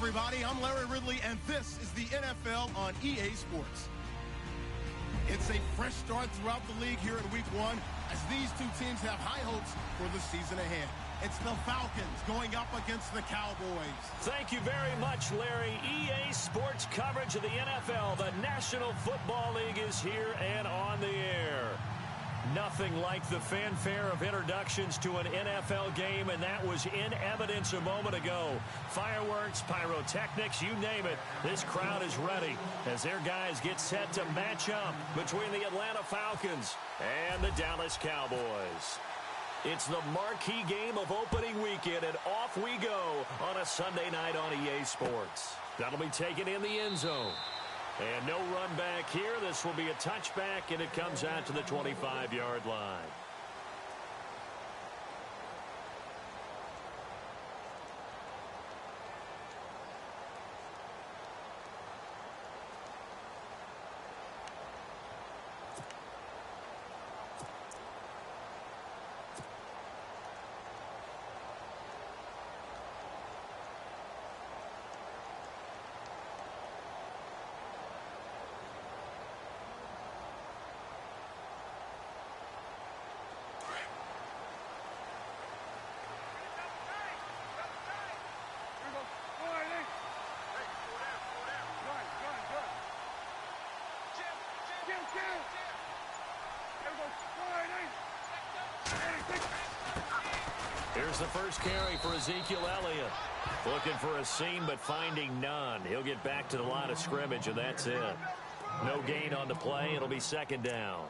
everybody. I'm Larry Ridley, and this is the NFL on EA Sports. It's a fresh start throughout the league here in Week 1 as these two teams have high hopes for the season ahead. It's the Falcons going up against the Cowboys. Thank you very much, Larry. EA Sports coverage of the NFL. The National Football League is here and on the air. Nothing like the fanfare of introductions to an NFL game, and that was in evidence a moment ago. Fireworks, pyrotechnics, you name it. This crowd is ready as their guys get set to match up between the Atlanta Falcons and the Dallas Cowboys. It's the marquee game of opening weekend, and off we go on a Sunday night on EA Sports. That'll be taken in the end zone. And no run back here. This will be a touchback, and it comes out to the 25-yard line. Here's the first carry for Ezekiel Elliott. Looking for a seam, but finding none. He'll get back to the line of scrimmage, and that's it. No gain on the play. It'll be second down.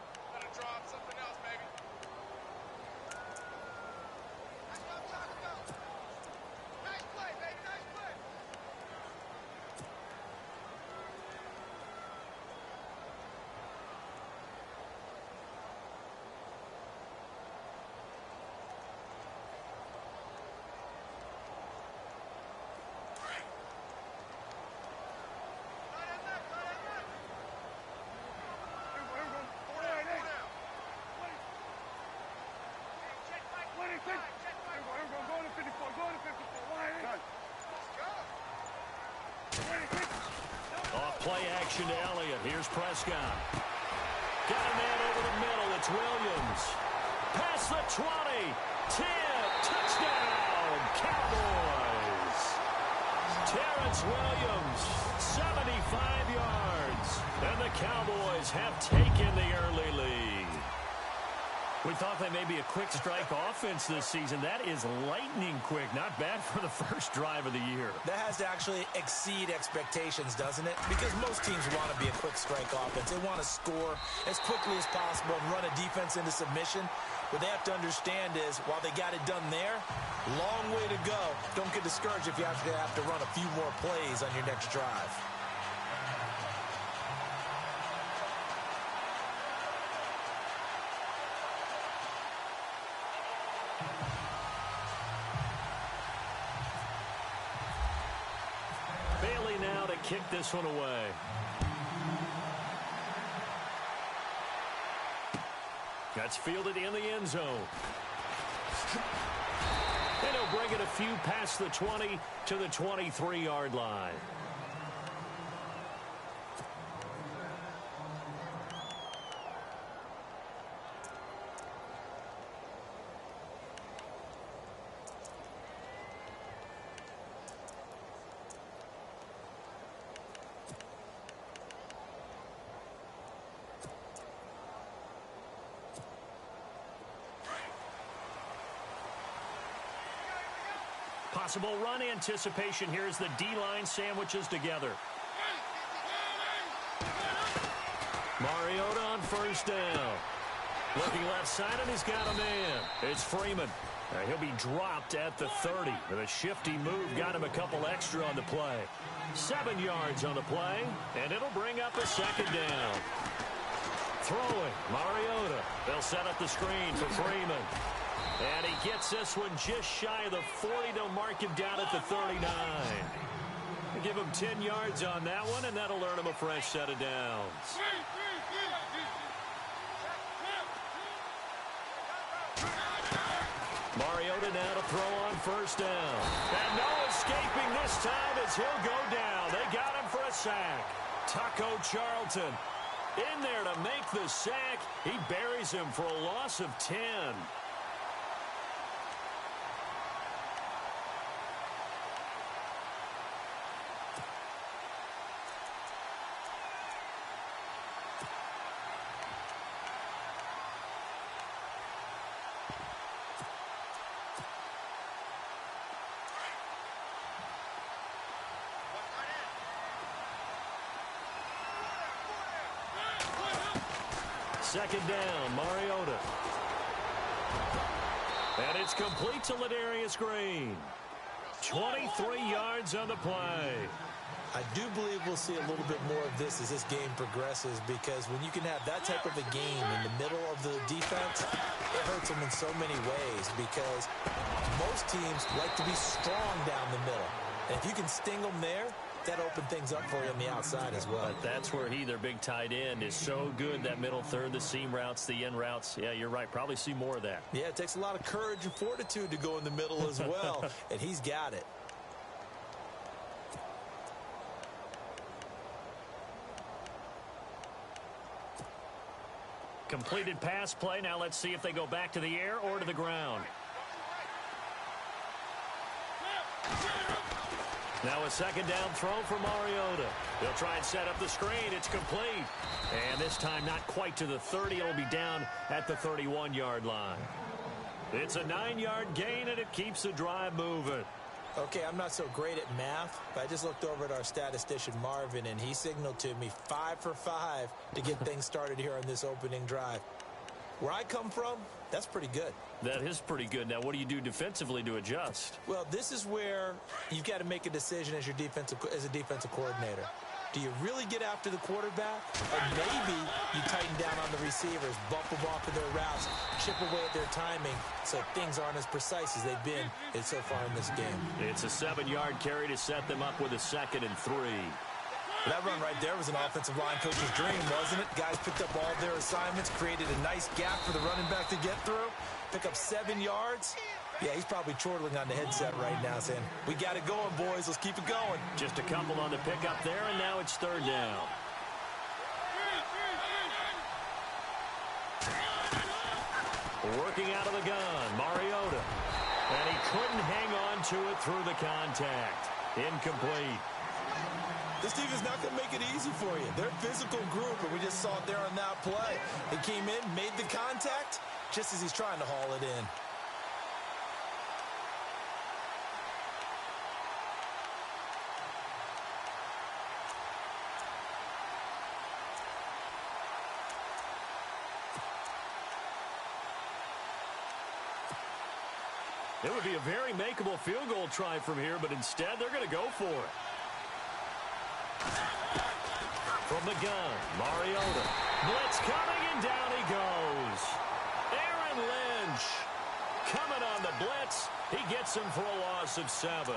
Play action to Elliott. Here's Prescott. Got a man over the middle. It's Williams. Past the 20. 10. Touchdown. Cowboys. Terrence Williams. 75 yards. And the Cowboys have taken the early lead. We thought they may be a quick strike offense this season. That is lightning quick. Not bad for the first drive of the year. That has to actually exceed expectations, doesn't it? Because most teams want to be a quick strike offense. They want to score as quickly as possible and run a defense into submission. What they have to understand is, while they got it done there, long way to go. Don't get discouraged if you actually have to run a few more plays on your next drive. Kick this one away. That's fielded in the end zone. And he'll bring it a few past the 20 to the 23-yard line. Possible run anticipation. Here's the D-line sandwiches together. Mariota on first down. Looking left side, and he's got a man. It's Freeman. He'll be dropped at the 30. With a shifty move, got him a couple extra on the play. 7 yards on the play, and it'll bring up a second down. Throwing, Mariota. They'll set up the screen for Freeman. And he gets this one just shy of the 40 to mark him down at the 39. Give him 10 yards on that one, and that'll earn him a fresh set of downs. Mariota now to throw on first down. And no escaping this time as he'll go down. They got him for a sack. Taco Charlton in there to make the sack. He buries him for a loss of 10. Second down, Mariota. And it's complete to Ladarius Green. 23 yards on the play. I do believe we'll see a little bit more of this as this game progresses, because when you can have that type of a game in the middle of the defense, it hurts them in so many ways, because most teams like to be strong down the middle. And if you can sting them there, that opened things up for you on the outside as well. But that's where their big tight end, is so good, that middle third, the seam routes, the in routes. Yeah, you're right. Probably see more of that. Yeah, it takes a lot of courage and fortitude to go in the middle as well, and he's got it. Completed pass play. Now let's see if they go back to the air or to the ground. Now a second down throw for Mariota. They'll try and set up the screen. It's complete. And this time not quite to the 30. It'll be down at the 31-yard line. It's a 9-yard gain, and it keeps the drive moving. Okay, I'm not so great at math, but I just looked over at our statistician, Marvin, and he signaled to me 5 for 5 to get things started here on this opening drive. Where I come from, that's pretty good. That is pretty good. Now, what do you do defensively to adjust? Well, this is where you've got to make a decision as a defensive coordinator. Do you really get after the quarterback? Or maybe you tighten down on the receivers, bump them off of their routes, chip away at their timing, so things aren't as precise as they've been so far in this game. It's a 7-yard carry to set them up with a 2nd and 3. That run right there was an offensive line coach's dream, wasn't it? Guys picked up all their assignments, created a nice gap for the running back to get through, pick up 7 yards. Yeah, he's probably chortling on the headset right now saying, we got it going, boys. Let's keep it going. Just a couple on the pickup there, and now it's 3rd down. Working out of the gun, Mariota. And he couldn't hang on to it through the contact. Incomplete. This team is not going to make it easy for you. They're a physical group, and we just saw it there on that play. He came in, made the contact, just as he's trying to haul it in. It would be a very makeable field goal try from here, but instead they're going to go for it. From the gun, Mariota. Blitz coming, and down he goes. Aaron Lynch coming on the blitz. He gets him for a loss of 7.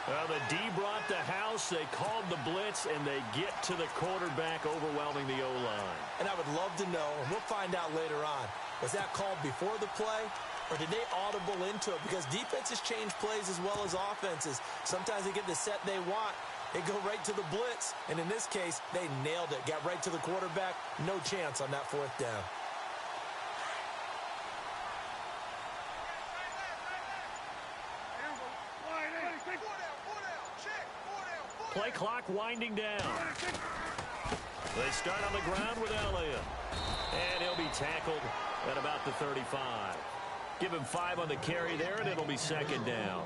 The D brought the house. They called the blitz, and they get to the quarterback, overwhelming the O-line. And I would love to know, and we'll find out later on, was that called before the play, or did they audible into it? Because defenses change plays as well as offenses. Sometimes they get the set they want. They go right to the blitz, and in this case, they nailed it. Got right to the quarterback. No chance on that 4th down. Play clock winding down. They start on the ground with Elliott. And he'll be tackled at about the 35. Give him 5 on the carry there, and it'll be 2nd down.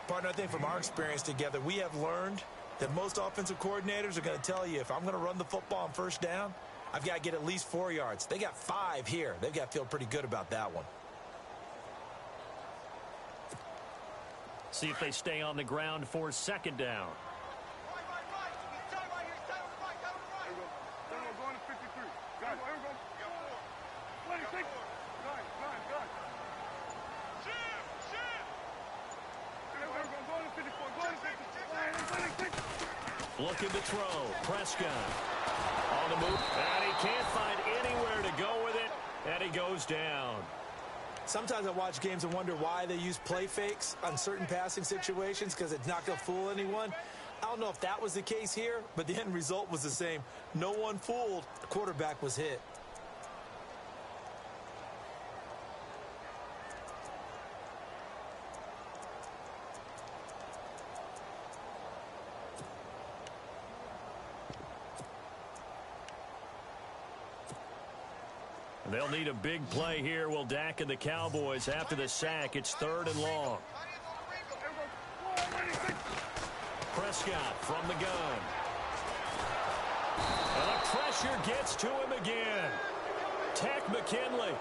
Partner, I think from our experience together, we have learned that most offensive coordinators are going to tell you, if I'm going to run the football on 1st down, I've got to get at least 4 yards. They got 5 here. They've got to feel pretty good about that one. See if they stay on the ground for 2nd down. Looking to throw. Prescott on the move. And he can't find anywhere to go with it. And he goes down. Sometimes I watch games and wonder why they use play fakes on certain passing situations because it's not going to fool anyone. I don't know if that was the case here, but the end result was the same. No one fooled. The quarterback was hit. They'll need a big play here. Will Dak and the Cowboys after the sack. It's 3rd and long. Prescott from the gun. And the pressure gets to him again. Tech McKinley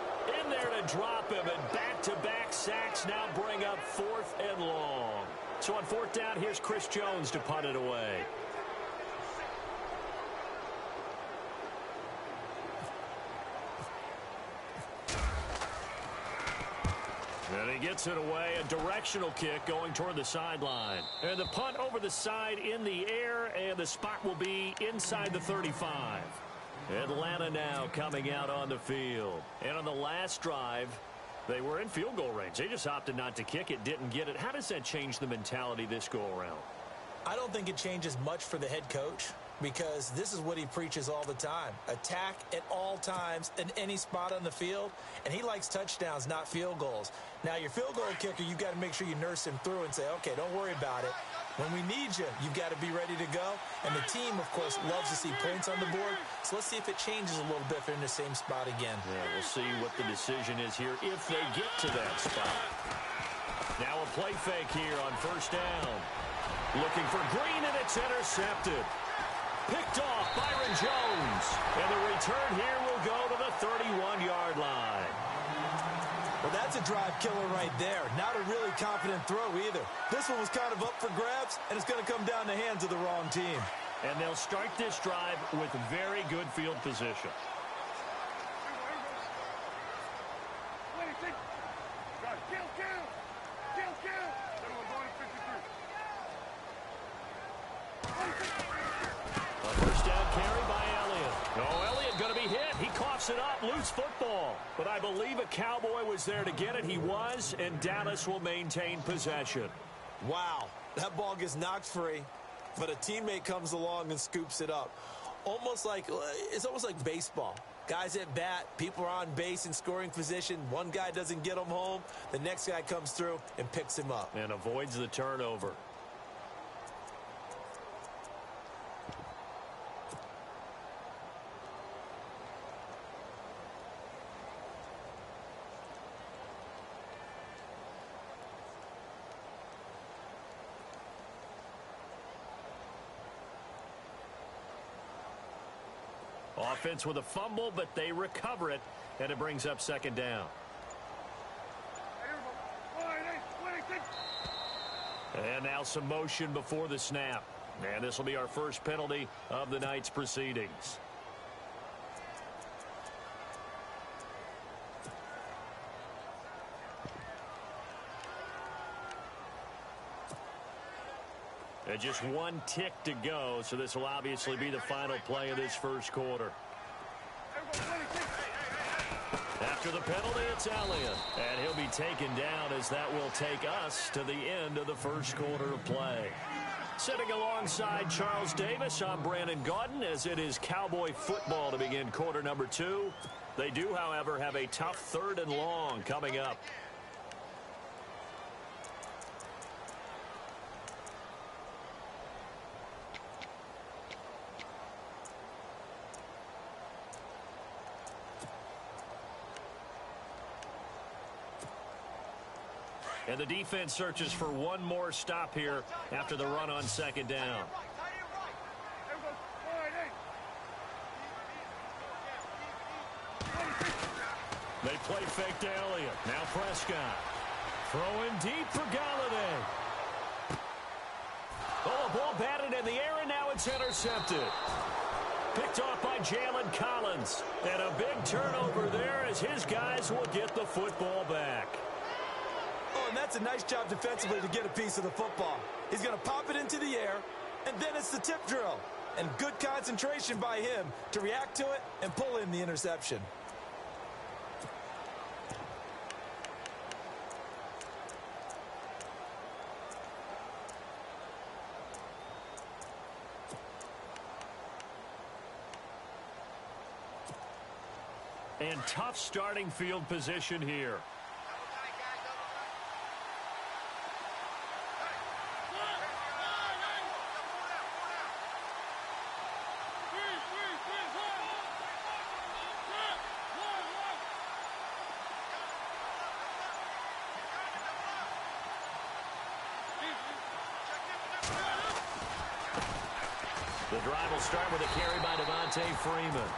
in there to drop him, and back-to-back sacks now bring up 4th and long. So on 4th down, here's Chris Jones to punt it away. And he gets it away, a directional kick going toward the sideline. And the punt over the side in the air, and the spot will be inside the 35. Atlanta now coming out on the field. And on the last drive, they were in field goal range. They just opted not to kick it, didn't get it. How does that change the mentality this go-around? I don't think it changes much for the head coach, because this is what he preaches all the time. Attack at all times in any spot on the field, and he likes touchdowns, not field goals. Now, your field goal kicker, you've got to make sure you nurse him through and say, okay, don't worry about it. When we need you, you've got to be ready to go. And the team, of course, loves to see points on the board. So let's see if it changes a little bit if they're in the same spot again. Yeah, we'll see what the decision is here if they get to that spot. Now a play fake here on 1st down. Looking for Green, and it's intercepted. Picked off Byron Jones. And the return here will go to the 31-yard line. Well, that's a drive killer right there. Not a really confident throw either. This one was kind of up for grabs, and it's going to come down the hands of the wrong team. And they'll start this drive with very good field position. It up, loose football. But I believe a Cowboy was there to get it. He was, and Dallas will maintain possession. Wow, that ball gets knocked free, but a teammate comes along and scoops it up. It's almost like baseball. Guys at bat, people are on base in scoring position. One guy doesn't get him home. The next guy comes through and picks him up. And avoids the turnover. Offense with a fumble, but they recover it, and it brings up 2nd down. And now some motion before the snap. And this will be our first penalty of the night's proceedings. And just one tick to go, so this will obviously be the final play of this first quarter. After the penalty, it's Elliott. And he'll be taken down as that will take us to the end of the first quarter of play. Sitting alongside Charles Davis, I'm Brandon Gaudin, as it is Cowboy football to begin quarter number 2. They do, however, have a tough 3rd and long coming up. And the defense searches for one more stop here after the run on 2nd down. They play fake to Elliott. Now Prescott. Throwing deep for Galladay. Oh, a ball batted in the air, and now it's intercepted. Picked off by Jalen Collins. And a big turnover there as his guys will get the football back. Oh, and that's a nice job defensively to get a piece of the football. He's going to pop it into the air, and then it's the tip drill. And good concentration by him to react to it and pull in the interception. And tough starting field position here. The drive will start with a carry by Devontae Freeman.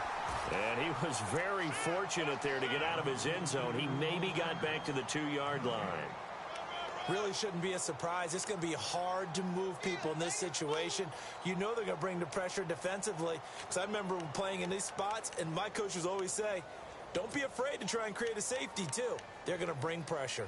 And he was very fortunate there to get out of his end zone. He maybe got back to the 2-yard line. Really shouldn't be a surprise. It's going to be hard to move people in this situation. You know they're going to bring the pressure defensively. Because I remember playing in these spots, and my coaches always say, don't be afraid to try and create a safety, too. They're going to bring pressure.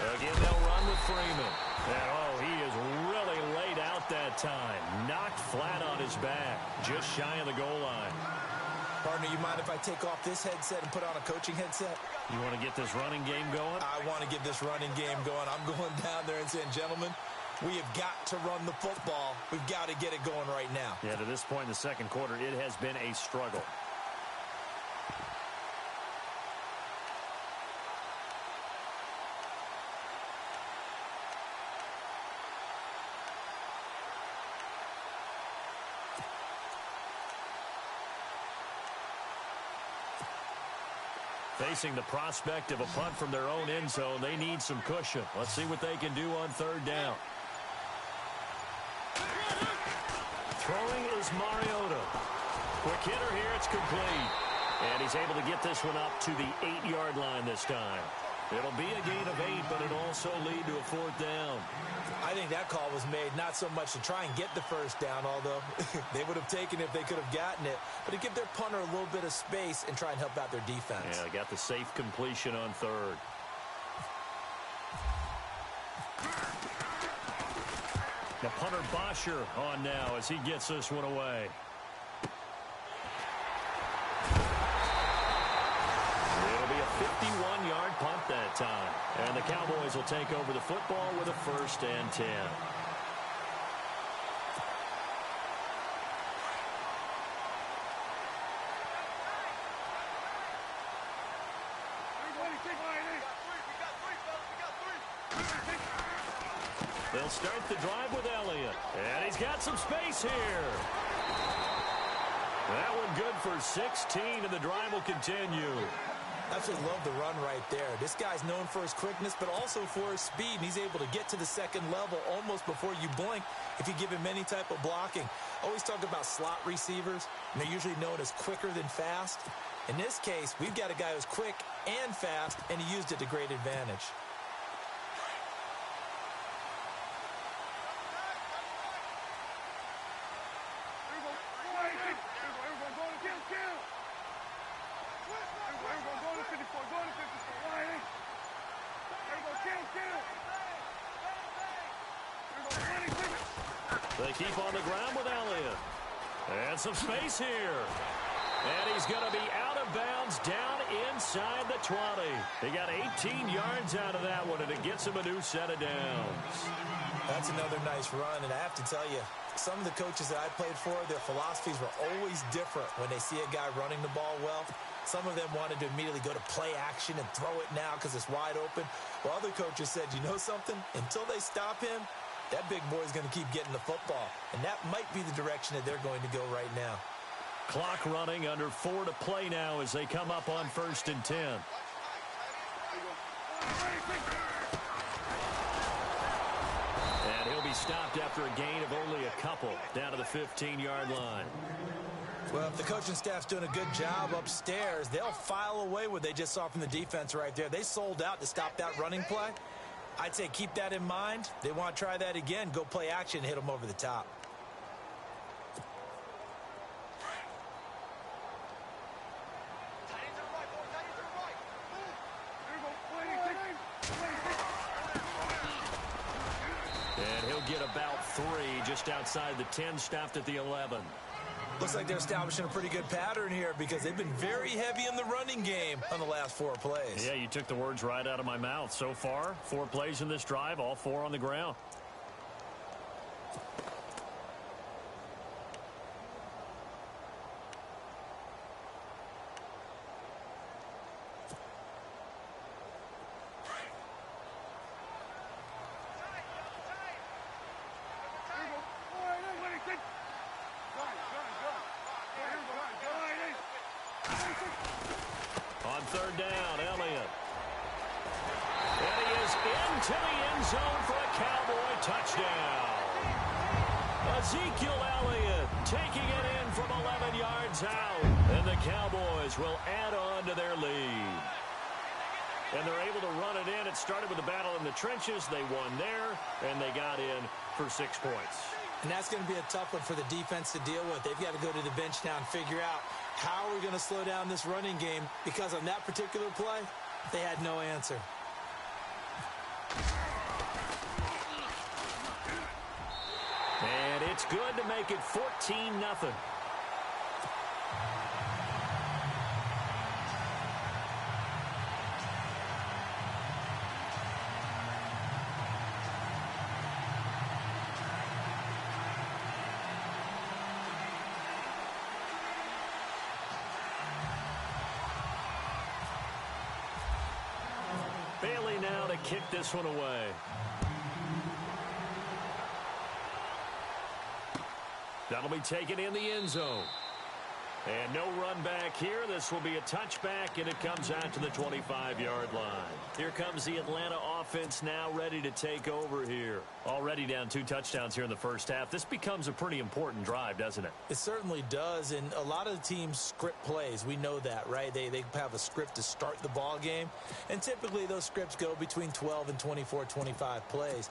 Again, they'll run with Freeman. And, oh, he is really laid out that time. Knocked flat on his back, just shy of the goal line. Partner, you mind if I take off this headset and put on a coaching headset? You want to get this running game going? I want to get this running game going. I'm going down there and saying, gentlemen, we have got to run the football. We've got to get it going right now. Yeah, to this point in the second quarter, it has been a struggle. Facing the prospect of a punt from their own end zone, they need some cushion. Let's see what they can do on third down. Throwing is Mariota. Quick hitter here, it's complete. And he's able to get this one up to the 8-yard line this time. It'll be a gain of 8, but it'll also lead to a 4th down. I think that call was made not so much to try and get the first down, although they would have taken it if they could have gotten it, but to give their punter a little bit of space and try and help out their defense. Yeah, they got the safe completion on third. The punter Bosher on now as he gets this one away. It'll be a 51-yard punt that time. And the Cowboys will take over the football with a 1st and 10. They'll start the drive with Elliott. And he's got some space here. That one good for 16, and the drive will continue. Absolutely love the run right there. This guy's known for his quickness, but also for his speed, and he's able to get to the second level almost before you blink if you give him any type of blocking. Always talk about slot receivers, and they're usually known as quicker than fast. In this case, we've got a guy who's quick and fast, and he used it to great advantage. They keep on the ground with Elliott. And some space here. And he's going to be out of bounds down inside the 20. He got 18 yards out of that one, and it gets him a new set of downs. That's another nice run, and I have to tell you, some of the coaches that I played for, their philosophies were always different when they see a guy running the ball well. Some of them wanted to immediately go to play action and throw it now because it's wide open. While other coaches said, you know something? Until they stop him, that big boy's going to keep getting the football. And that might be the direction that they're going to go right now. Clock running, under 4 to play now as they come up on 1st and 10. And he'll be stopped after a gain of only a couple down to the 15-yard line. Well, if the coaching staff's doing a good job upstairs, they'll file away what they just saw from the defense right there. They sold out to stop that running play. I'd say keep that in mind. They want to try that again. Go play action and hit them over the top. And he'll get about 3 just outside the 10, stopped at the 11. Looks like they're establishing a pretty good pattern here because they've been very heavy in the running game on the last 4 plays. Yeah, you took the words right out of my mouth. So far, 4 plays in this drive, all 4 on the ground. On 3rd down, Elliott. And he is into the end zone for a Cowboy touchdown. Ezekiel Elliott taking it in from 11 yards out. And the Cowboys will add on to their lead. And they're able to run it in. It started with a battle in the trenches. They won there, and they got in for 6 points. And that's going to be a tough one for the defense to deal with. They've got to go to the bench now and figure out how are we going to slow down this running game, because on that particular play, they had no answer. And it's good to make it 14-0. Bailey now to kick this one away. That'll be taken in the end zone. And no run back here. This will be a touchback, and it comes out to the 25-yard line. Here comes the Atlanta offense now ready to take over here. Already down 2 touchdowns here in the first half. This becomes a pretty important drive, doesn't it? It certainly does, and a lot of the teams script plays. We know that, right? They have a script to start the ball game, and typically those scripts go between 12 and 24, 25 plays.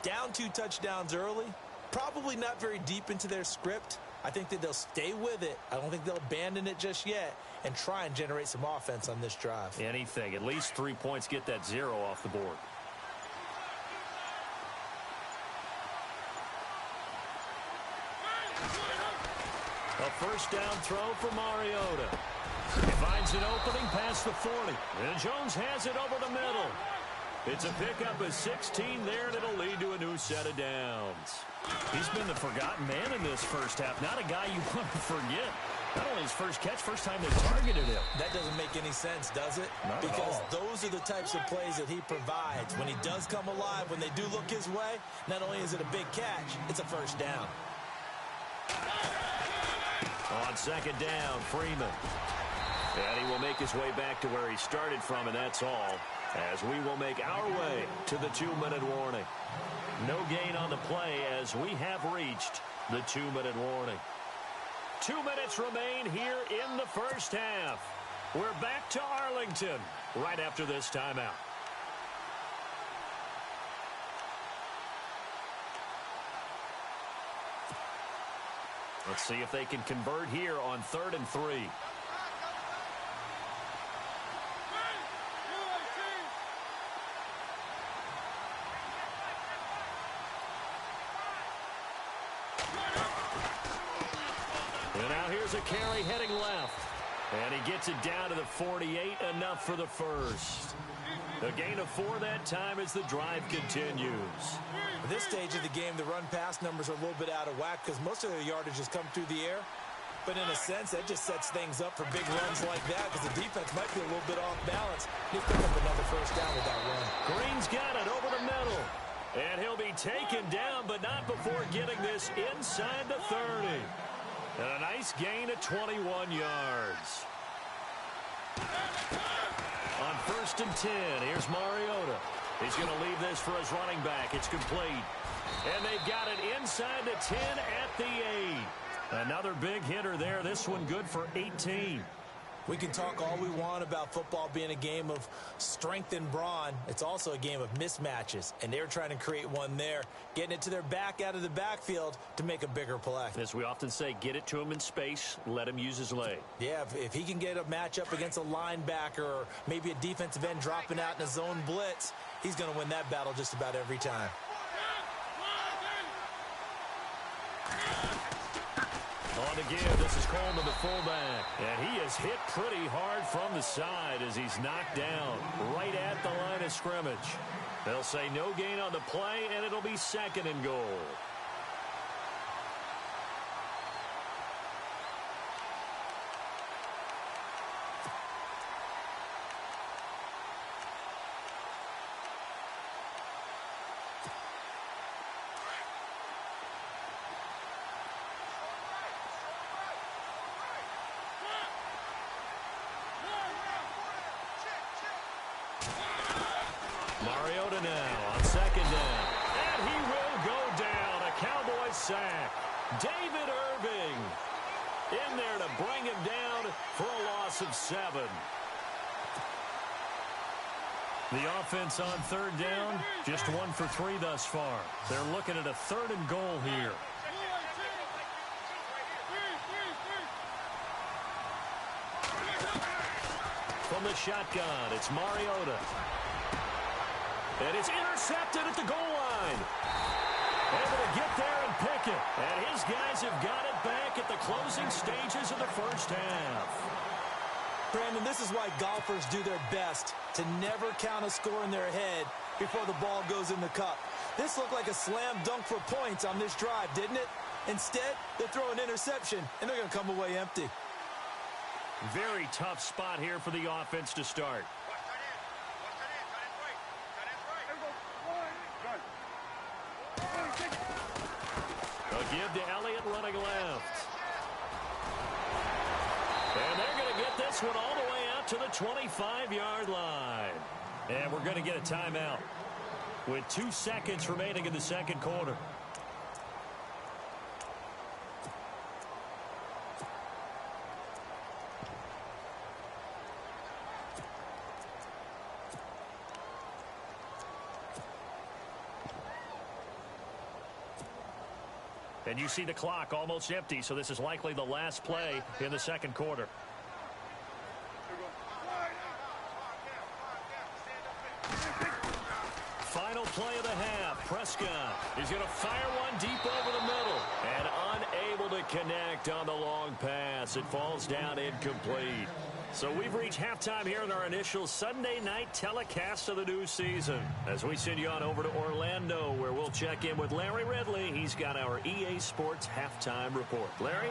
Down 2 touchdowns early, probably not very deep into their script. I think that they'll stay with it. I don't think they'll abandon it just yet and try and generate some offense on this drive. Anything. At least 3 points, get that 0 off the board. A first down throw for Mariota. He finds an opening past the 40. And Jones has it over the middle. It's a pickup of 16 there, and it'll lead to a new set of downs. He's been the forgotten man in this first half. Not a guy you want to forget. Not only his first catch, first time they targeted him. That doesn't make any sense, does it? Not because at all. Those are the types of plays that he provides. When he does come alive, when they do look his way, not only is it a big catch, it's a first down. On 2nd down, Freeman. And he will make his way back to where he started from, and that's all, as we will make our way to the 2-minute warning. No gain on the play as we have reached the 2-minute warning. 2 minutes remain here in the first half. We're back to Arlington right after this timeout. Let's see if they can convert here on 3rd and 3. And now here's a carry heading left. And he gets it down to the 48, enough for the first. A gain of 4 that time as the drive continues. At this stage of the game, the run-pass numbers are a little bit out of whack because most of their yardage has come through the air. But in a sense, that just sets things up for big runs like that because the defense might be a little bit off balance. He'll pick up another first down with that run. Green's got it over the middle. And he'll be taken down, but not before getting this inside the 30. And a nice gain of 21 yards. On 1st and 10, here's Mariota. He's going to leave this for his running back. It's complete. And they've got it inside the 10 at the 8. Another big hitter there. This one good for 18. We can talk all we want about football being a game of strength and brawn. It's also a game of mismatches, and they're trying to create one there, getting it to their back out of the backfield to make a bigger play. As we often say, get it to him in space, let him use his leg. Yeah, if he can get a matchup against a linebacker or maybe a defensive end dropping out in a zone blitz, he's going to win that battle just about every time. On on the give. This is Coleman, the fullback. And he is hit pretty hard from the side as he's knocked down right at the line of scrimmage. They'll say no gain on the play, and it'll be 2nd and goal. Mariota now on 2nd down. And he will go down. A Cowboys sack. David Irving in there to bring him down for a loss of 7. The offense on 3rd down, just 1 for 3 thus far. They're looking at a 3rd and goal here. From the shotgun, it's Mariota. And it's intercepted at the goal line. Able to get there and pick it. And his guys have got it back at the closing stages of the first half. Brandon, this is why golfers do their best to never count a score in their head before the ball goes in the cup. This looked like a slam dunk for points on this drive, didn't it? Instead, they throw an interception, and they're going to come away empty. Very tough spot here for the offense to start. A give to Elliott running left. And they're going to get this one all the way out to the 25-yard line. And we're going to get a timeout with 2 seconds remaining in the second quarter. And you see the clock almost empty, so this is likely the last play in the second quarter. Final play of the half. Prescott is going to fire one deep over the middle and unable to connect on the long pass. It falls down incomplete. So we've reached halftime here in our initial Sunday night telecast of the new season. As we send you on over to Orlando, where we'll check in with Larry Ridley. He's got our EA Sports halftime report. Larry?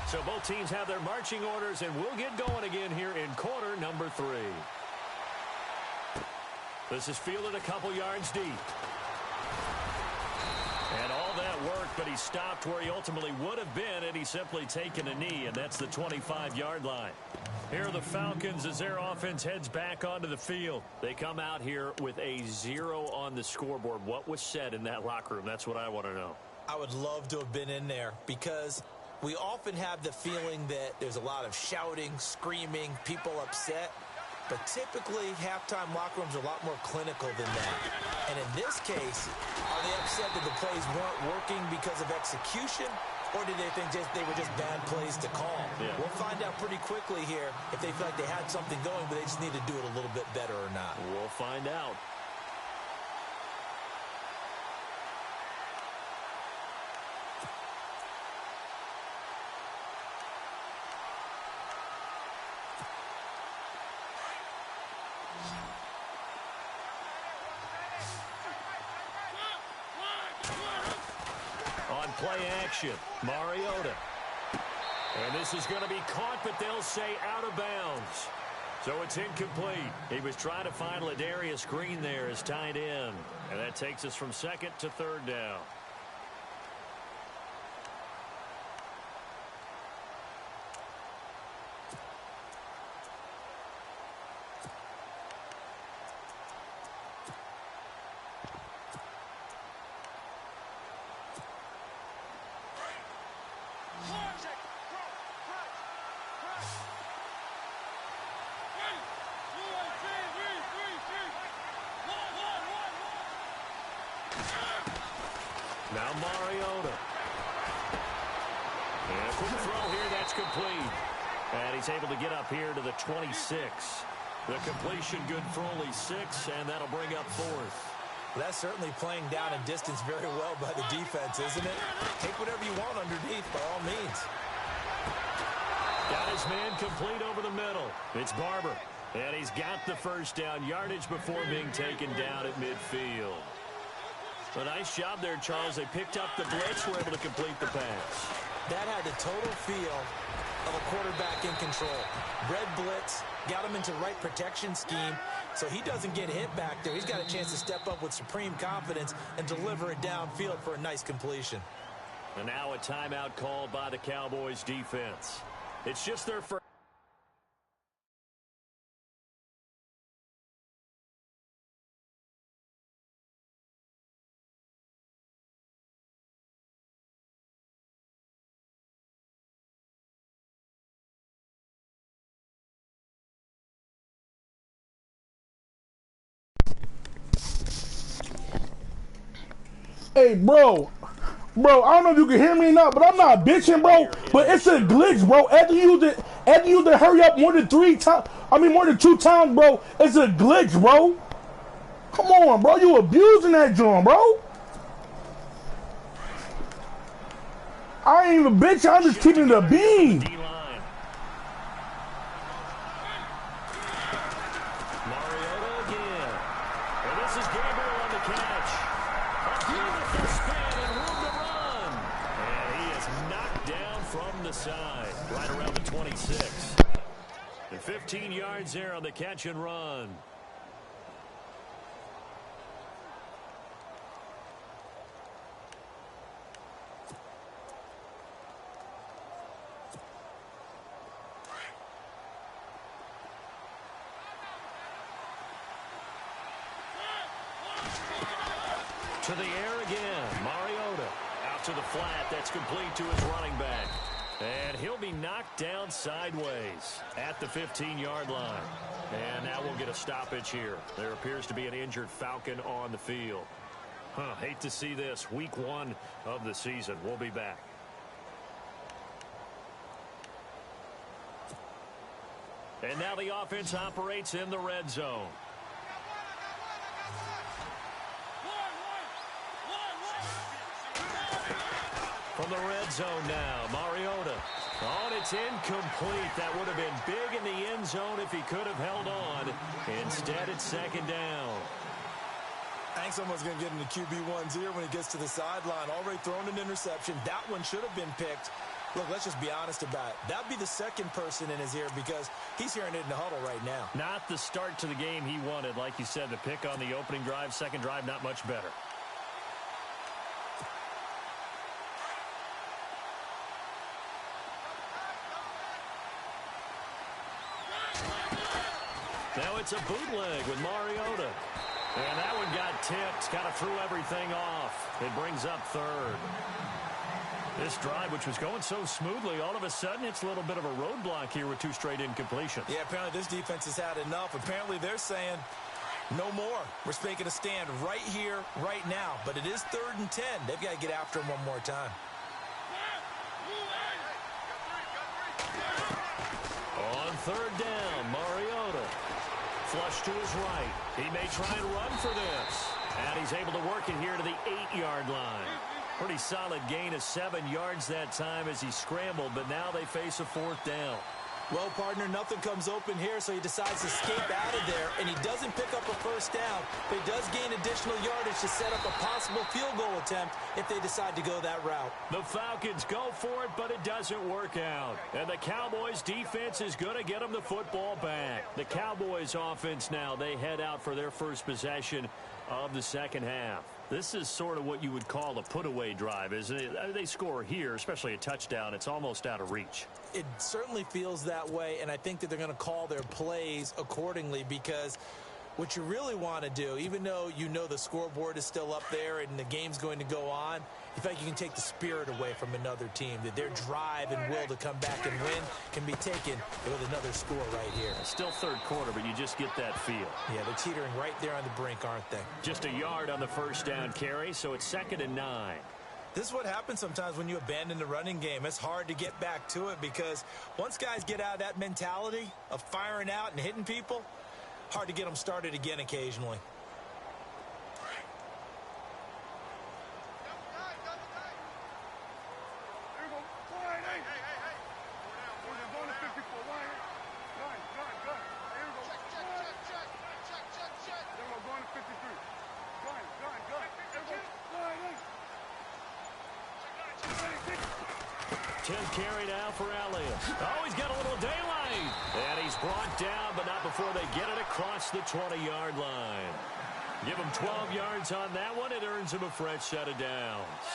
So both teams have their marching orders, and we'll get going again here in quarter number 3. This is fielded a couple yards deep. And all that work, but he stopped where he ultimately would have been had he simply taken a knee, and that's the 25-yard line. Here are the Falcons as their offense heads back onto the field. They come out here with a 0 on the scoreboard. What was said in that locker room? That's what I want to know. I would love to have been in there because we often have the feeling that there's a lot of shouting, screaming, people upset. But typically, halftime locker rooms are a lot more clinical than that. And in this case, are they upset that the plays weren't working because of execution? Or did they think they were just bad plays to call? Yeah. We'll find out pretty quickly here if they feel like they had something going, but they just need to do it a little bit better or not. We'll find out. On play action, Mariota. And this is going to be caught, but they'll say out of bounds. So it's incomplete. He was trying to find Ladarius Green there as tight end. And that takes us from 2nd to 3rd down. Now Mariota. And a quick throw here, that's complete. And he's able to get up here to the 26. The completion good for only 6, and that'll bring up 4th. Well, that's certainly playing down and distance very well by the defense, isn't it? Take whatever you want underneath, by all means. Got his man complete over the middle. It's Barber. And he's got the first down yardage before being taken down at midfield. A nice job there, Charles. They picked up the blitz, were able to complete the pass. That had the total feel of a quarterback in control. Red blitz, got him into right protection scheme, so he doesn't get hit back there. He's got a chance to step up with supreme confidence and deliver it downfield for a nice completion. And now a timeout called by the Cowboys defense. It's just their first. Hey, bro, I don't know if you can hear me or not, but I'm not bitching, bro. But it's a glitch, bro. After you used to hurry up more than 2 times, bro. It's a glitch, bro. Come on, bro. You abusing that joint, bro. I ain't even bitching. I'm just keeping the beam. Right around the 26. And 15 yards there on the catch and run. To the air again. Mariota out to the flat. That's complete to his running back. And he'll be knocked down sideways at the 15-yard line. And now we'll get a stoppage here. There appears to be an injured Falcon on the field. Hate to see this. Week 1 of the season. We'll be back. And now the offense operates in the red zone. From the red zone now, Mariota. Oh, and it's incomplete. That would have been big in the end zone if he could have held on. Instead, it's second down. I think someone's going to get into QB1's ear when he gets to the sideline. Already thrown an interception. That one should have been picked. Look, let's just be honest about it. That would be the second person in his ear because he's hearing it in the huddle right now. Not the start to the game he wanted. Like you said, the pick on the opening drive, second drive, not much better. Now it's a bootleg with Mariota. And that one got tipped. Kind of threw everything off. It brings up third. This drive, which was going so smoothly, all of a sudden it's a little bit of a roadblock here with 2 straight incompletions. Yeah, apparently this defense has had enough. Apparently they're saying no more. We're making a stand right here, right now. But it is 3rd and 10. They've got to get after him one more time. On 3rd down, Mariota. Flush to his right. He may try and run for this. And he's able to work it here to the 8-yard line. Pretty solid gain of 7 yards that time as he scrambled, but now they face a 4th down. Well, partner, nothing comes open here, so he decides to escape out of there, and he doesn't pick up a first down, but he does gain additional yardage to set up a possible field goal attempt if they decide to go that route. The Falcons go for it, but it doesn't work out. And the Cowboys defense is going to get them the football back. The Cowboys offense now, they head out for their first possession of the second half. This is sort of what you would call a put-away drive, isn't it? They score here, especially a touchdown. It's almost out of reach. It certainly feels that way, and I think that they're going to call their plays accordingly because what you really want to do, even though you know the scoreboard is still up there and the game's going to go on, you feel like you can take the spirit away from another team, that their drive and will to come back and win can be taken with another score right here. Still 3rd quarter, but you just get that feel. Yeah, they're teetering right there on the brink, aren't they? Just a yard on the first down carry, so it's 2nd and 9. This is what happens sometimes when you abandon the running game. It's hard to get back to it because once guys get out of that mentality of firing out and hitting people, hard to get them started again occasionally. 10 carry now for Elliott. Oh, he's got a little daylight. And he's brought down, but not before they get it across the 20-yard line. Give him 12 yards on that one. It earns him a fresh set of downs.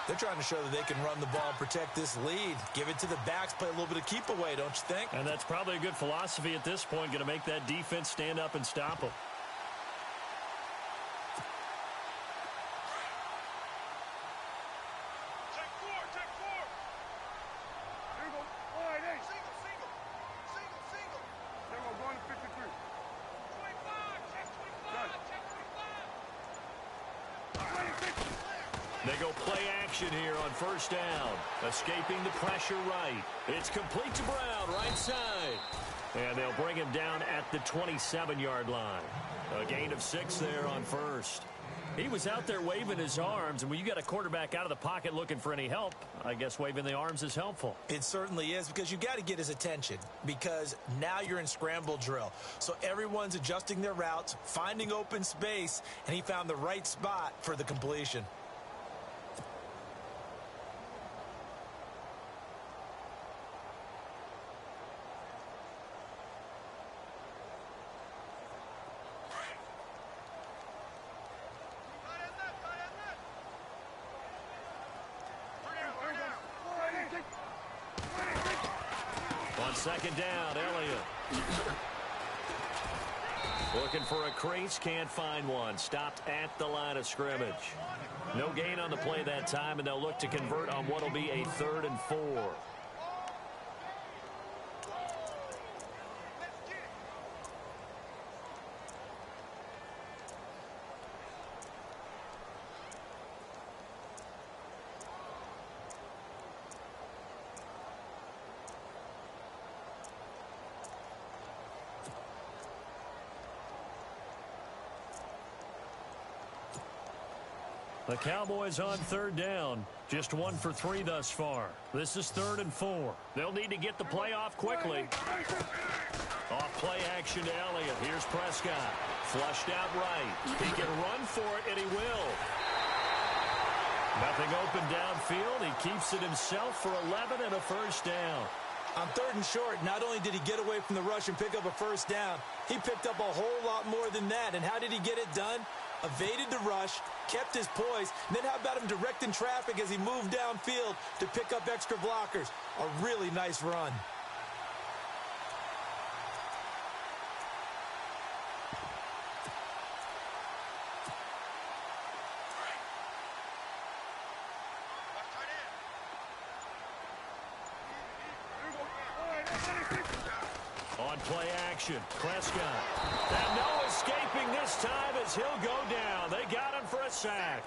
They're trying to show that they can run the ball and protect this lead. Give it to the backs, play a little bit of keep away, don't you think? And that's probably a good philosophy at this point, going to make that defense stand up and stop them. They go play action here on first down. Escaping the pressure right. It's complete to Brown, right side. And they'll bring him down at the 27-yard line. A gain of 6 there on first. He was out there waving his arms, and when you got a quarterback out of the pocket looking for any help, I guess waving the arms is helpful. It certainly is, because you got to get his attention, because now you're in scramble drill. So everyone's adjusting their routes, finding open space, and he found the right spot for the completion. Second down, Elliott. Looking for a crease, can't find one. Stopped at the line of scrimmage. No gain on the play that time, and they'll look to convert on what will be a 3rd and 4. The Cowboys on 3rd down. Just 1 for 3 thus far. This is 3rd and 4. They'll need to get the play off quickly. Off play action to Elliott. Here's Prescott. Flushed out right. He can run for it, and he will. Nothing open downfield. He keeps it himself for 11 and a first down. On 3rd and short, not only did he get away from the rush and pick up a first down, he picked up a whole lot more than that. And how did he get it done? Evaded the rush, kept his poise, and then how about him directing traffic as he moved downfield to pick up extra blockers? A really nice run. On play action, Prescott. And no escaping this time as he'll go down. They got him for a sack.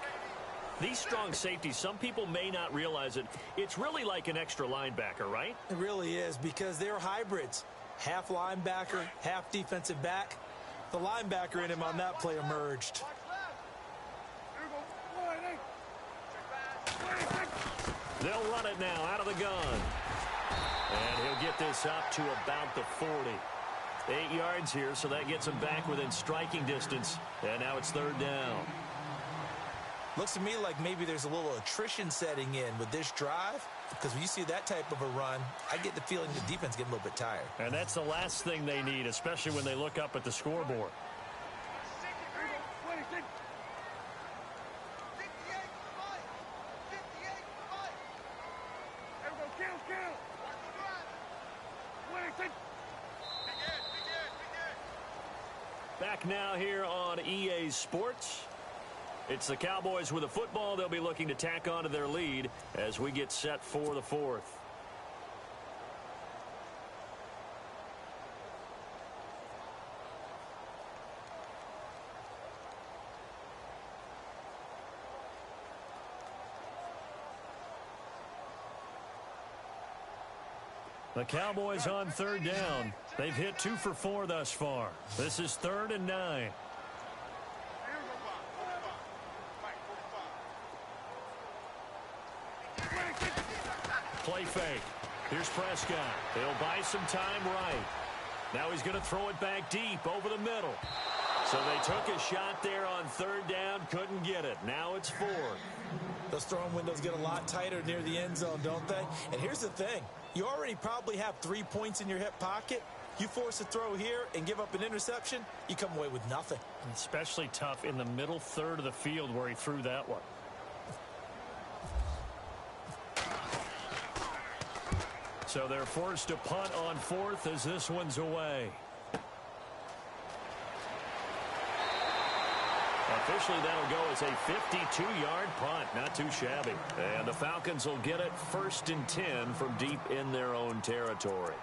These strong safeties, some people may not realize it. It's really like an extra linebacker, right? It really is, because they're hybrids. Half linebacker, half defensive back. The linebacker in him on that play emerged. They'll run it now out of the gun. And he'll get this up to about the 40. 8 yards here, so that gets him back within striking distance. And now it's 3rd down. Looks to me like maybe there's a little attrition setting in with this drive, because when you see that type of a run, I get the feeling the defense getting a little bit tired. And that's the last thing they need, especially when they look up at the scoreboard. Back now here on EA Sports. It's the Cowboys with a football. They'll be looking to tack on to their lead as we get set for the 4th. The Cowboys on 3rd down. They've hit 2 for 4 thus far. This is 3rd and 9. Play fake. Here's Prescott. He'll buy some time right. Now he's going to throw it back deep over the middle. So they took a shot there on third down, couldn't get it. Now it's fourth. Those throwing windows get a lot tighter near the end zone, don't they? And here's the thing. You already probably have 3 points in your hip pocket. You force a throw here and give up an interception, you come away with nothing. Especially tough in the middle third of the field where he threw that one. So they're forced to punt on fourth as this one's away. Officially, that'll go as a 52-yard punt. Not too shabby. And the Falcons will get it 1st and 10 from deep in their own territory.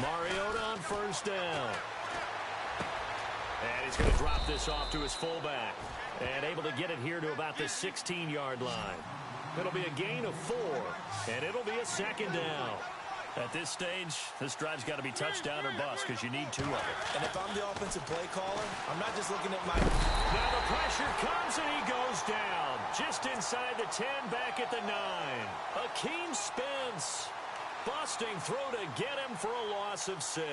Mariota on 1st down. And he's going to drop this off to his fullback. And able to get it here to about the 16-yard line. It'll be a gain of 4. And it'll be a 2nd down. At this stage, this drive's got to be touchdown or bust because you need 2 of it. And if I'm the offensive play caller, I'm not just looking at my... Now the pressure comes and he goes down. Just inside the 10, back at the 9. Akeem Spence. Busting through to get him for a loss of 6.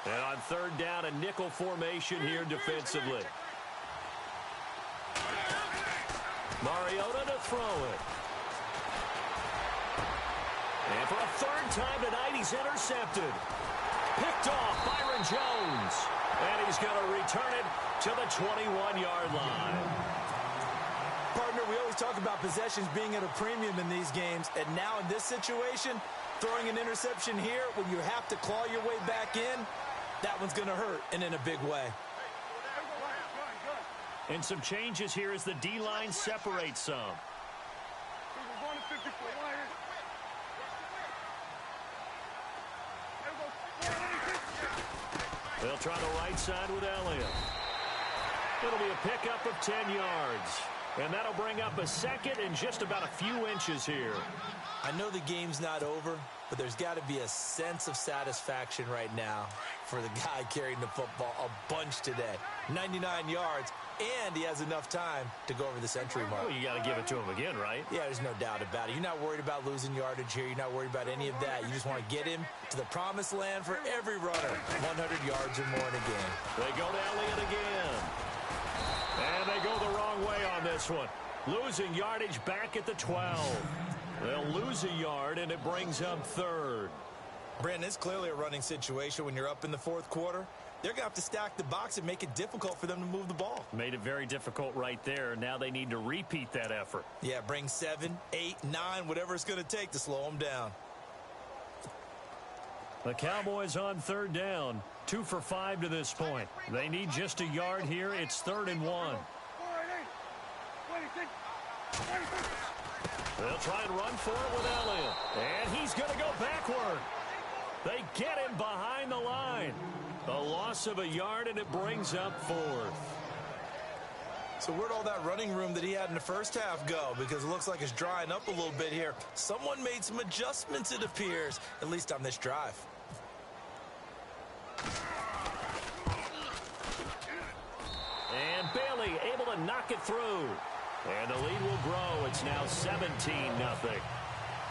And on 3rd down, a nickel formation here defensively. Mariota to throw it. And for a 3rd time tonight, he's intercepted. Picked off Byron Jones. And he's going to return it to the 21-yard line. Partner, we always talk about possessions being at a premium in these games. And now in this situation, throwing an interception here when you have to claw your way back in, that one's going to hurt, and in a big way. And some changes here as the D-line separates some. They'll try the right side with Elliott. It'll be a pickup of 10 yards. And that'll bring up a 2nd and just about a few inches here. I know the game's not over, but there's got to be a sense of satisfaction right now for the guy carrying the football a bunch today. 99 yards, and he has enough time to go over the century mark. Well, you got to give it to him again, right? Yeah, there's no doubt about it. You're not worried about losing yardage here. You're not worried about any of that. You just want to get him to the promised land for every runner. 100 yards or more in a game. They go to Elliott again. And they go the wrong way on this one. Losing yardage back at the 12. They'll lose a yard, and it brings up 3rd. Brandon, it's clearly a running situation when you're up in the 4th quarter. They're going to have to stack the box and make it difficult for them to move the ball. Made it very difficult right there. Now they need to repeat that effort. Yeah, bring 7, 8, 9, whatever it's going to take to slow them down. The Cowboys on 3rd down. 2 for 5 to this point. They need just a yard here. It's 3rd and 1. They'll try and run for it with Elliott. And he's going to go backward. They get him behind the line. A loss of a yard, and it brings up 4th. So where'd all that running room that he had in the first half go? Because it looks like it's drying up a little bit here. Someone made some adjustments, it appears, at least on this drive. And Bailey able to knock it through. And the lead will grow. It's now 17-0.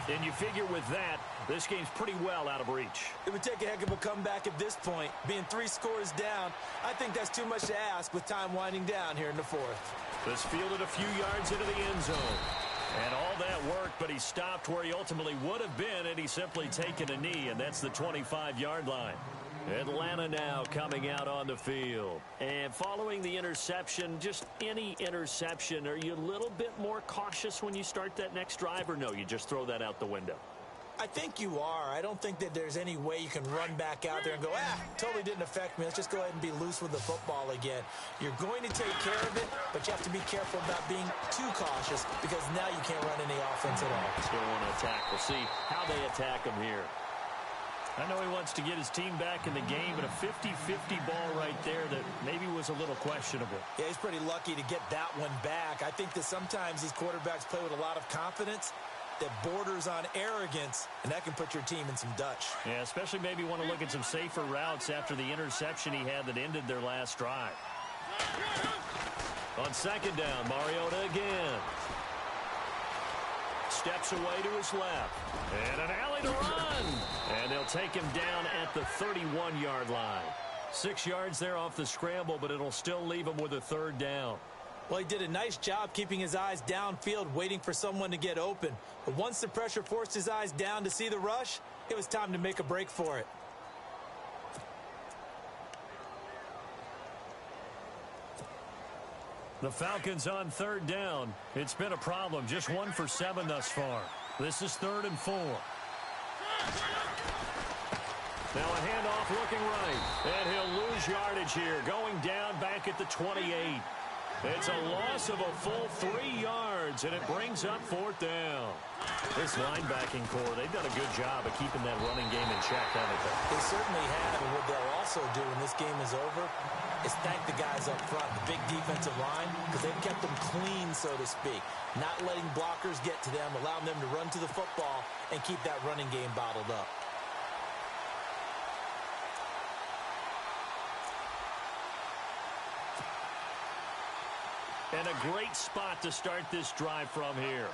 And you figure with that, this game's pretty well out of reach. It would take a heck of a comeback at this point. Being 3 scores down, I think that's too much to ask with time winding down here in the 4th. This fielded a few yards into the end zone. And all that worked, but he stopped where he ultimately would have been, and he's simply taken a knee, and that's the 25-yard line. Atlanta now coming out on the field. And following the interception, just any interception, are you a little bit more cautious when you start that next drive, or no, you just throw that out the window? I think you are. I don't think that there's any way you can run back out there and go, totally didn't affect me. Let's just go ahead and be loose with the football again. You're going to take care of it, but you have to be careful about being too cautious because now you can't run any offense at all. Still want to attack. We'll see how they attack him here. I know he wants to get his team back in the game, but a 50-50 ball right there that maybe was a little questionable. Yeah, he's pretty lucky to get that one back. I think that sometimes these quarterbacks play with a lot of confidence that borders on arrogance, and that can put your team in some Dutch. Yeah, especially maybe want to look at some safer routes after the interception he had that ended their last drive. On second down, Mariota again. Steps away to his left. And an alley to run. And they'll take him down at the 31-yard line. 6 yards there off the scramble, but it'll still leave him with a third down. Well, he did a nice job keeping his eyes downfield, waiting for someone to get open. But once the pressure forced his eyes down to see the rush, it was time to make a break for it. The Falcons on third down. It's been a problem. Just 1 for 7 thus far. This is 3rd and 4. Now a handoff looking right. And he'll lose yardage here. Going down back at the 28. It's a loss of a full 3 yards, and it brings up 4th down. This linebacking core, they've done a good job of keeping that running game in check, haven't they? They certainly have, and what they'll also do when this game is over is thank the guys up front, the big defensive line, because they've kept them clean, so to speak. Not letting blockers get to them, allowing them to run to the football and keep that running game bottled up. And a great spot to start this drive from here.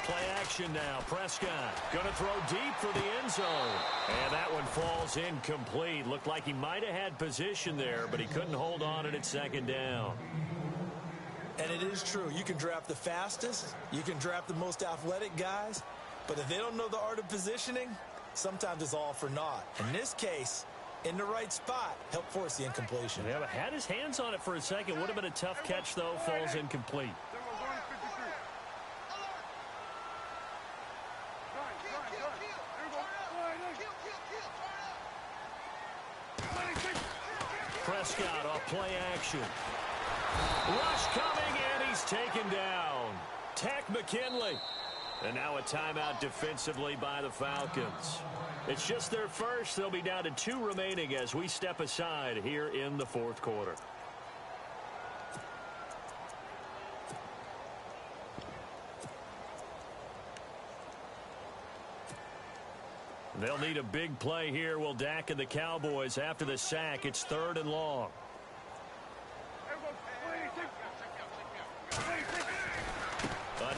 Play action now. Prescott going to throw deep for the end zone. And that one falls incomplete. Looked like he might have had position there, but he couldn't hold on it at second down. And it is true. You can draft the fastest. You can draft the most athletic guys. But if they don't know the art of positioning, sometimes it's all for naught. In this case, in the right spot, help force the incompletion. Yeah, but had his hands on it for a second. Would have been a tough catch, though. Falls incomplete. Prescott off play action. Rush coming, and he's taken down. Tack McKinley. And now a timeout defensively by the Falcons. It's just their first. They'll be down to 2 remaining as we step aside here in the 4th quarter. They'll need a big play here. Will Dak and the Cowboys after the sack. It's 3rd and long.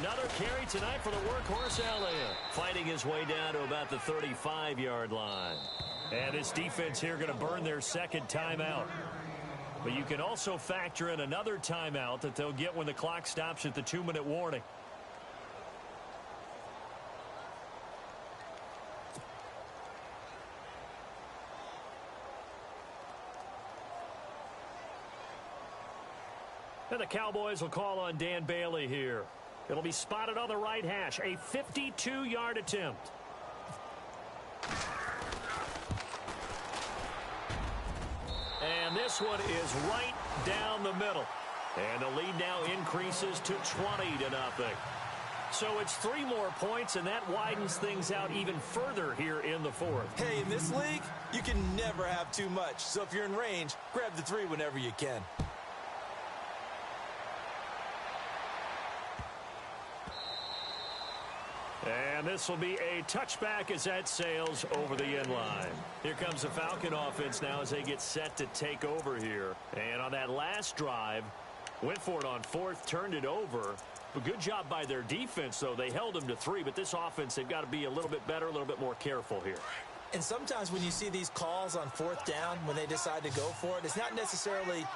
Another carry tonight for the workhorse Elliott. Fighting his way down to about the 35-yard line. And this defense here going to burn their second timeout. But you can also factor in another timeout that they'll get when the clock stops at the 2-minute warning. And the Cowboys will call on Dan Bailey here. It'll be spotted on the right hash. A 52-yard attempt. And this one is right down the middle. And the lead now increases to 20-0. So it's 3 more points, and that widens things out even further here in the 4th. Hey, in this league, you can never have too much. So if you're in range, grab the 3 whenever you can. And this will be a touchback as that sails over the end line. Here comes the Falcon offense now as they get set to take over here. And on that last drive, went for it on 4th, turned it over. A good job by their defense, though. They held them to 3, but this offense, they've got to be a little bit better, a little bit more careful here. And sometimes when you see these calls on 4th down, when they decide to go for it, it's not necessarily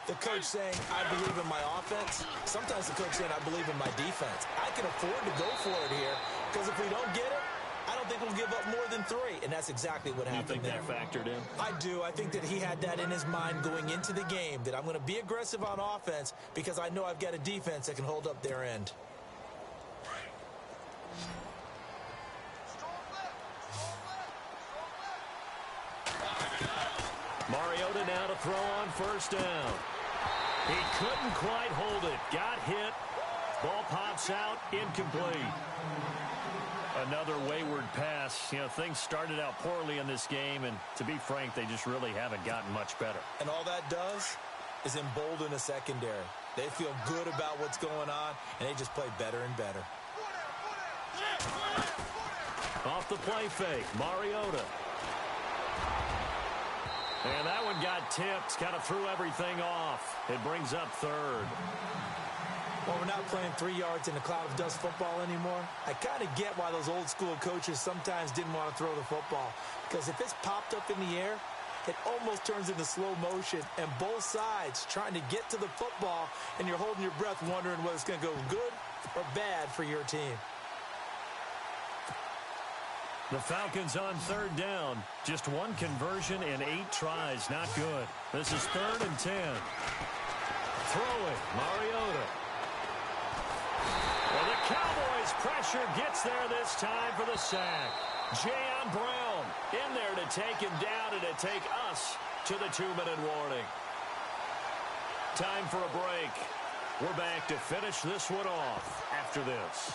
the coach saying, I believe in my offense. Sometimes the coach saying, I believe in my defense. I can afford to go for it here because if we don't get it, I don't think we'll give up more than 3, and that's exactly what happened there. You think that factored in? I do. I think that he had that in his mind going into the game, that I'm going to be aggressive on offense because I know I've got a defense that can hold up their end. Mariota now to throw on first down. He couldn't quite hold it. Got hit. Ball pops out. Incomplete. Another wayward pass. You know, things started out poorly in this game, and to be frank, they just really haven't gotten much better. And all that does is embolden a secondary. They feel good about what's going on, and they just play better and better. Off the play fake, Mariota. And that one got tipped, kind of threw everything off. It brings up third. Well, we're not playing 3 yards in a cloud of dust football anymore. I kind of get why those old school coaches sometimes didn't want to throw the football. Because if it's popped up in the air, it almost turns into slow motion. And both sides trying to get to the football, and you're holding your breath wondering whether it's going to go good or bad for your team. The Falcons on third down. Just 1 conversion in 8 tries. Not good. This is 3rd and 10. Throwing, Mariota. Well, the Cowboys' pressure gets there this time for the sack. Jayon Brown in there to take him down and to take us to the 2-minute warning. Time for a break. We're back to finish this one off after this.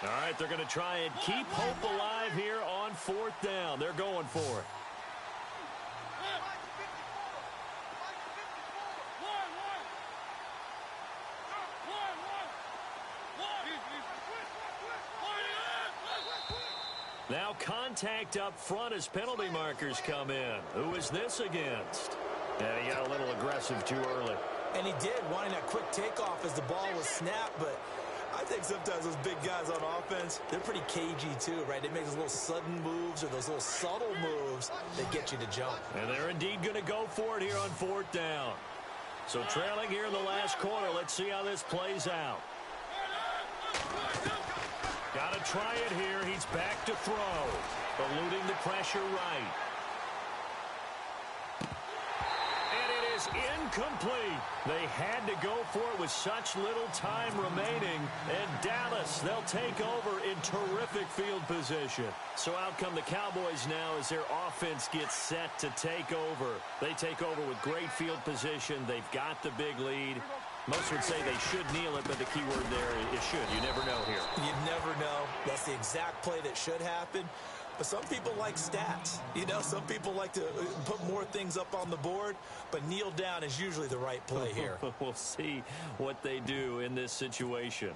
All right, they're going to try and keep hope alive here on 4th down. They're going for it. Now contact up front as penalty markers come in. Who is this against? Yeah, he got a little aggressive too early. And he did, wanting that quick takeoff as the ball was snapped, but I think sometimes those big guys on offense, they're pretty cagey too, right? They make those little sudden moves or those little subtle moves that get you to jump. And they're indeed going to go for it here on 4th down. So trailing here in the last quarter, let's see how this plays out. Got to try it here. He's back to throw. Eluding the pressure right. Incomplete. They had to go for it with such little time remaining. And Dallas, they'll take over in terrific field position. So out come the Cowboys now as their offense gets set to take over. They take over with great field position. They've got the big lead. Most would say they should kneel it, but the key word there is should. You never know here. You never know. That's the exact play that should happen. But some people like stats. You know, some people like to put more things up on the board, but kneel down is usually the right play here. We'll see what they do in this situation.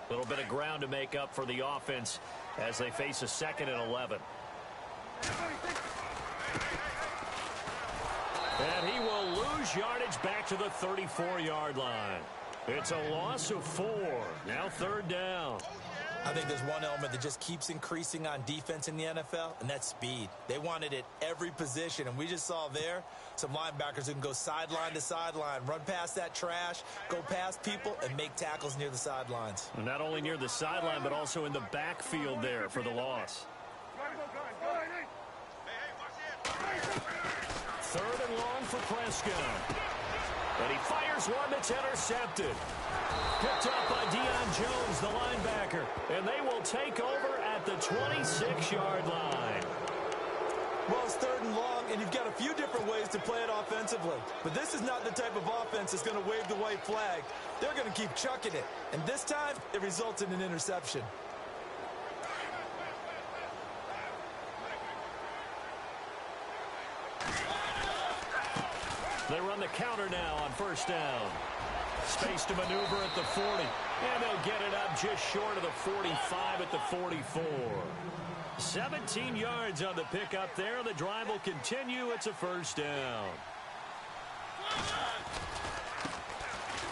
A little bit of ground to make up for the offense as they face a 2nd and 11. And he will lose yardage back to the 34-yard line. It's a loss of 4. Now 3rd down. I think there's one element that just keeps increasing on defense in the NFL, and that's speed. They want it at every position, and we just saw there some linebackers who can go sideline to sideline, run past that trash, go past people, and make tackles near the sidelines. And not only near the sideline, but also in the backfield there for the loss. 3rd and long for Prescott. And he fires one that's intercepted. Picked up by Deion Jones, the linebacker. And they will take over at the 26-yard line. Well, it's 3rd and long, and you've got a few different ways to play it offensively. But this is not the type of offense that's going to wave the white flag. They're going to keep chucking it. And this time, it results in an interception. They run the counter now on 1st down. Space to maneuver at the 40. And they'll get it up just short of the 45 at the 44. 17 yards on the pickup there. The drive will continue. It's a 1st down.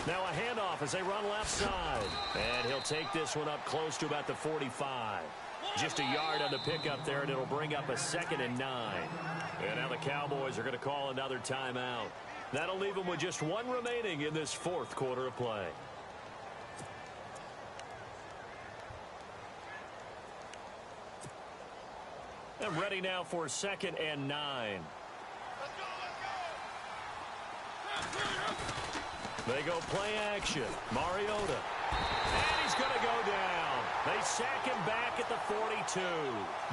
Now a handoff as they run left side. And he'll take this one up close to about the 45. Just a yard on the pickup there, and it'll bring up a 2nd and 9. And now the Cowboys are going to call another timeout. That'll leave them with just one remaining in this 4th quarter of play. And ready now for 2nd and 9. They go play action. Mariota. And he's going to go down. They sack him back at the 42.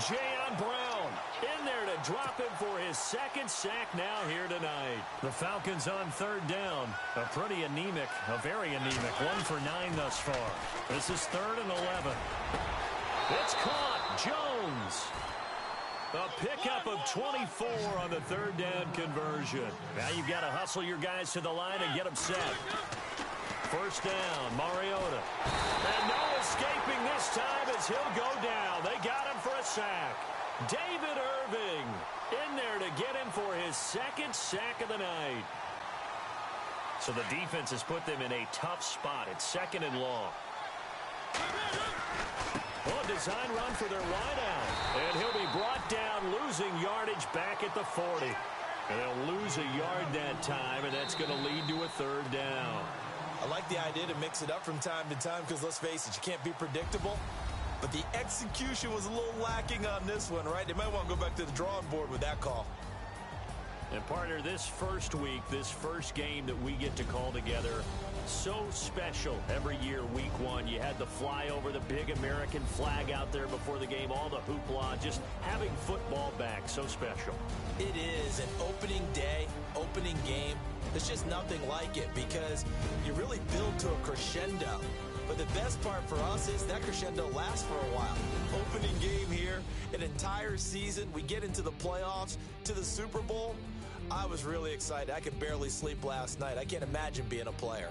Jayon Brown in there to drop him for his 2nd sack now here tonight. The Falcons on 3rd down. A pretty anemic, a very anemic 1 for 9 thus far. This is 3rd and 11. It's caught. Jones. A pickup of 24 on the 3rd down conversion. Now you've got to hustle your guys to the line and get them set. 1st down, Mariota. And no escaping this time as he'll go down. They got him for a sack. David Irving in there to get him for his 2nd sack of the night. So the defense has put them in a tough spot. It's 2nd and long. Well, a design run for their wideout. And he'll be brought down, losing yardage back at the 40. And they'll lose a yard that time, and that's going to lead to a 3rd down. I like the idea to mix it up from time to time because, let's face it, you can't be predictable. But the execution was a little lacking on this one, right? They might want to go back to the drawing board with that call. And, partner, this first week, this first game that we get to call together, so special every year, week 1. You had the flyover, the big American flag out there before the game, all the hoopla, just having football back, so special. It is an opening day, opening game. There's just nothing like it because you really build to a crescendo. But the best part for us is that crescendo lasts for a while. Opening game here, an entire season. We get into the playoffs, to the Super Bowl. I was really excited. I could barely sleep last night. I can't imagine being a player.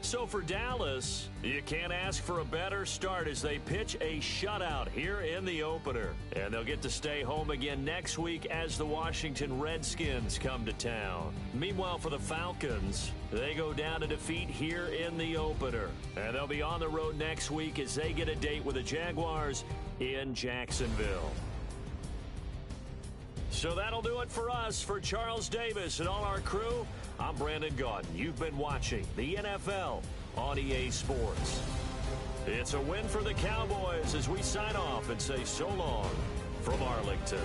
So for Dallas, you can't ask for a better start as they pitch a shutout here in the opener. And they'll get to stay home again next week as the Washington Redskins come to town. Meanwhile, for the Falcons, they go down to defeat here in the opener. And they'll be on the road next week as they get a date with the Jaguars in Jacksonville. So that'll do it for us. For Charles Davis and all our crew, I'm Brandon Gaudin. You've been watching the NFL on EA Sports. It's a win for the Cowboys as we sign off and say so long from Arlington.